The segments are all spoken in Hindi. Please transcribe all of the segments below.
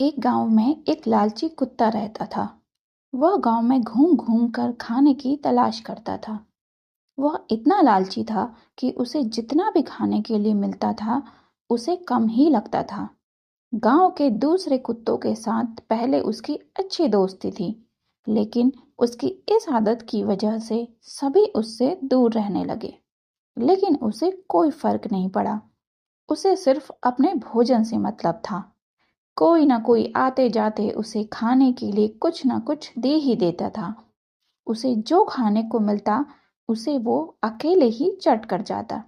एक गांव में एक लालची कुत्ता रहता था। वह गांव में घूम घूम कर खाने की तलाश करता था। वह इतना लालची था कि उसे जितना भी खाने के लिए मिलता था उसे कम ही लगता था। गांव के दूसरे कुत्तों के साथ पहले उसकी अच्छी दोस्ती थी, लेकिन उसकी इस आदत की वजह से सभी उससे दूर रहने लगे। लेकिन उसे कोई फर्क नहीं पड़ा। उसे सिर्फ अपने भोजन से मतलब था। कोई ना कोई आते जाते उसे खाने के लिए कुछ ना कुछ दे ही देता था। उसे जो खाने को मिलता उसे वो अकेले ही चट कर जाता।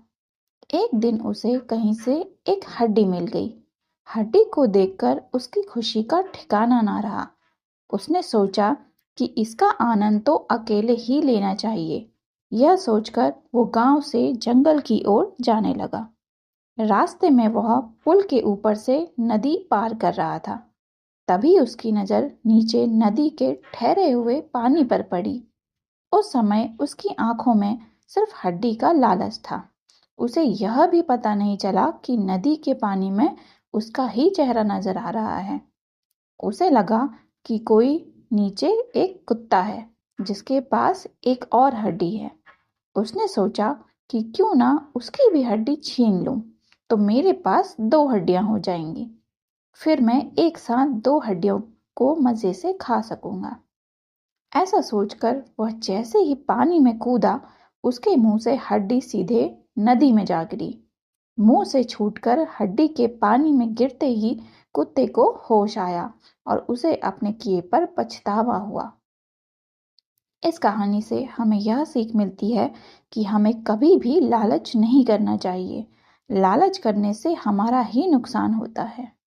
एक दिन उसे कहीं से एक हड्डी मिल गई। हड्डी को देखकर उसकी खुशी का ठिकाना ना रहा। उसने सोचा कि इसका आनंद तो अकेले ही लेना चाहिए। यह सोचकर वो गांव से जंगल की ओर जाने लगा। रास्ते में वह पुल के ऊपर से नदी पार कर रहा था। तभी उसकी नजर नीचे नदी के ठहरे हुए पानी पर पड़ी। उस समय उसकी आंखों में सिर्फ हड्डी का लालच था। उसे यह भी पता नहीं चला कि नदी के पानी में उसका ही चेहरा नजर आ रहा है। उसे लगा कि कोई नीचे एक कुत्ता है जिसके पास एक और हड्डी है। उसने सोचा कि क्यों ना उसकी भी हड्डी छीन लूं, तो मेरे पास दो हड्डियां हो जाएंगी। फिर मैं एक साथ दो हड्डियों को मजे से खा सकूंगा। ऐसा सोचकर वह जैसे ही पानी में कूदा, उसके मुंह से हड्डी सीधे नदी में जा गिरी। मुंह से छूटकर हड्डी के पानी में गिरते ही कुत्ते को होश आया और उसे अपने किए पर पछतावा हुआ। इस कहानी से हमें यह सीख मिलती है कि हमें कभी भी लालच नहीं करना चाहिए। लालच करने से हमारा ही नुकसान होता है।